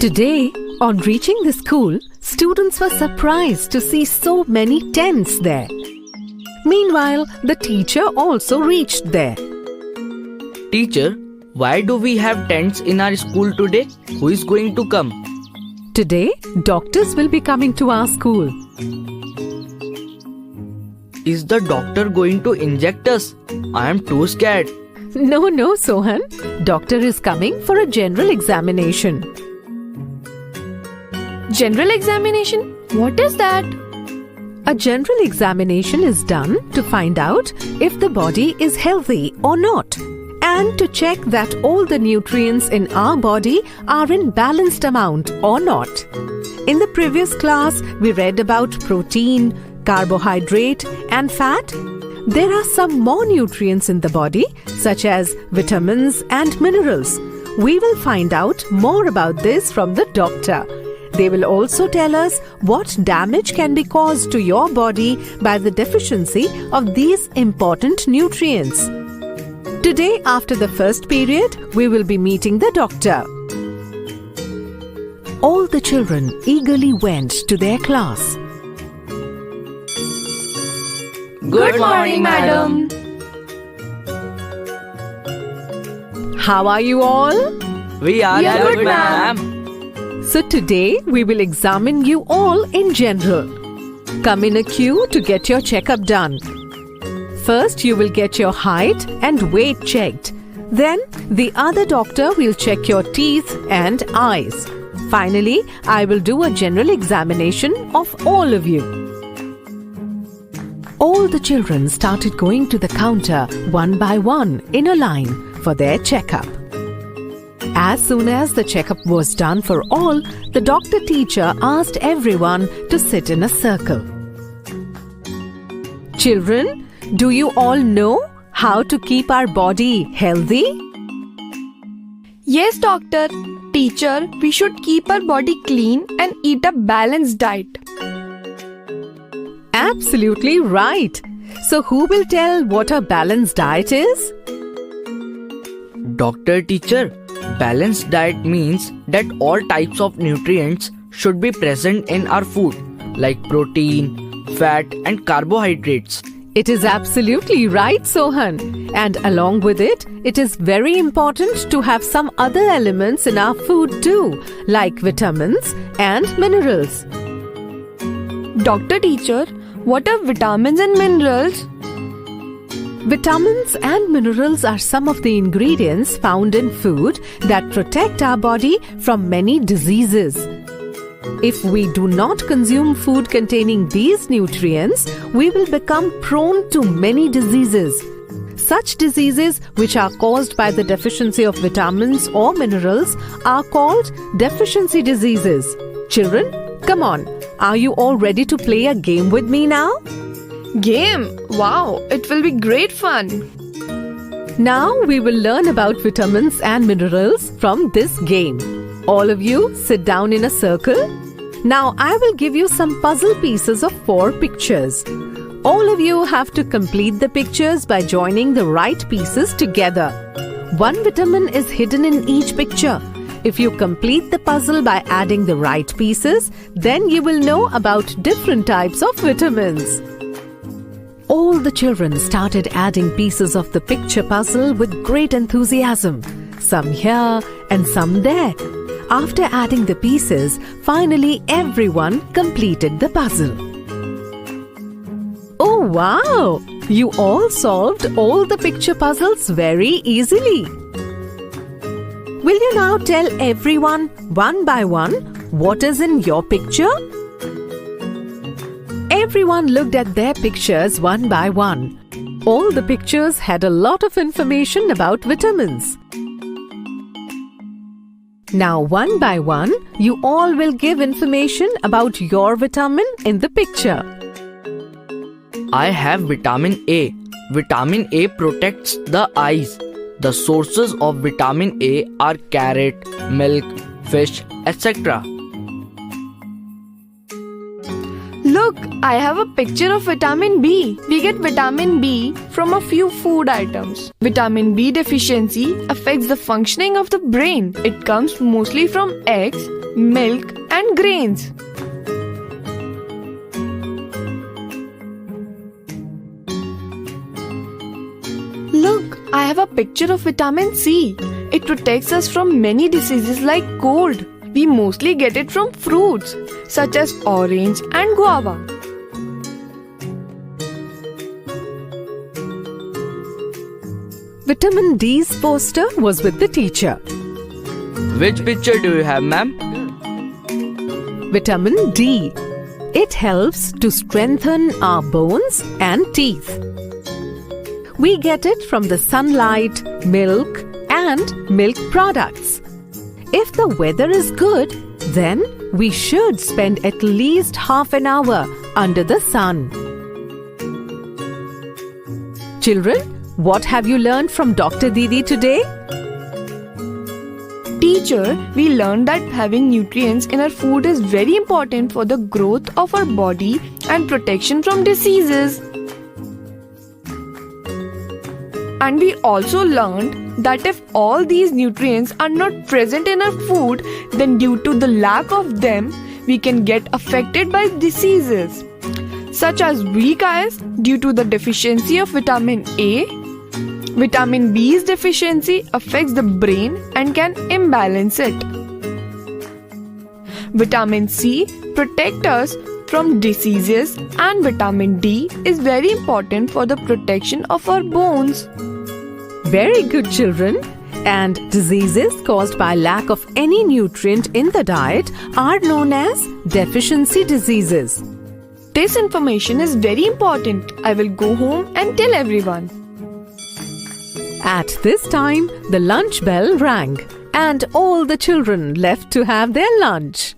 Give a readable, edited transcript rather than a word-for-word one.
Today, on reaching the school, students were surprised to see so many tents there. Meanwhile, the teacher also reached there. Teacher, why do we have tents in our school today? Who is going to come? Today, doctors will be coming to our school. Is the doctor going to inject us? I am too scared. No, Sohan. Doctor is coming for a general examination. General examination? What is that? A general examination is done to find out if the body is healthy or not, and to check that all the nutrients in our body are in balanced amount or not. In the previous class, we read about protein, carbohydrate and fat. There are some more nutrients in the body, such as vitamins and minerals. We will find out more about this from the doctor. They will also tell us what damage can be caused to your body by the deficiency of these important nutrients. Today, after the first period, we will be meeting the doctor. All the children eagerly went to their class. Good morning, madam. How are you all? We are We are good, good, ma'am. So today we will examine you all in general. Come in a queue to get your checkup done. First you will get your height and weight checked. Then the other doctor will check your teeth and eyes. Finally, I will do a general examination of all of you. All the children started going to the counter one by one in a line for their checkup. As soon as the checkup was done for all, the doctor teacher asked everyone to sit in a circle. Children, do you all know how to keep our body healthy? Yes, doctor. Teacher, we should keep our body clean and eat a balanced diet. Absolutely right. So who will tell what a balanced diet is? Doctor, teacher, balanced diet means that all types of nutrients should be present in our food, like protein, fat and carbohydrates. It is absolutely right, Sohan. And along with it, it is very important to have some other elements in our food too, like vitamins and minerals. Doctor, teacher, what are vitamins and minerals? Vitamins and minerals are some of the ingredients found in food that protect our body from many diseases. If we do not consume food containing these nutrients, we will become prone to many diseases. Such diseases which are caused by the deficiency of vitamins or minerals are called deficiency diseases. Children, come on. Are you all ready to play a game with me now? Game? Wow, it will be great fun. Now we will learn about vitamins and minerals from this game. All of you sit down in a circle. Now I will give you some puzzle pieces of 4 pictures. All of you have to complete the pictures by joining the right pieces together. One vitamin is hidden in each picture. If you complete the puzzle by adding the right pieces, then you will know about different types of vitamins. All the children started adding pieces of the picture puzzle with great enthusiasm. Some here and some there. After adding the pieces, finally everyone completed the puzzle. Oh wow! You all solved all the picture puzzles very easily. Will you now tell everyone one by one what is in your picture? Everyone looked at their pictures one by one. All the pictures had a lot of information about vitamins. Now one by one, you all will give information about your vitamin in the picture. I have vitamin A. Vitamin A protects the eyes. The sources of vitamin A are carrot, milk, fish, etc. Look, I have a picture of vitamin B. We get vitamin B from a few food items. Vitamin B deficiency affects the functioning of the brain. It comes mostly from eggs, milk, and grains. Look, I have a picture of vitamin C. It protects us from many diseases like cold. We mostly get it from fruits such as orange and guava. Vitamin D's poster was with the teacher. Which picture do you have, ma'am? Vitamin D. It helps to strengthen our bones and teeth. We get it from the sunlight, milk, and milk products. If the weather is good, then we should spend at least half an hour under the sun. Children, what have you learned from Dr. Didi today? Teacher, we learned that having nutrients in our food is very important for the growth of our body and protection from diseases. And we also learned that if all these nutrients are not present in our food, then due to the lack of them, we can get affected by diseases such as weak eyes due to the deficiency of vitamin A. Vitamin B's deficiency affects the brain and can imbalance it. Vitamin C protects us from diseases, and vitamin D is very important for the protection of our bones. Very good, children. And diseases caused by lack of any nutrient in the diet are known as deficiency diseases. This information is very important. I will go home and tell everyone. At this time, the lunch bell rang, and all the children left to have their lunch.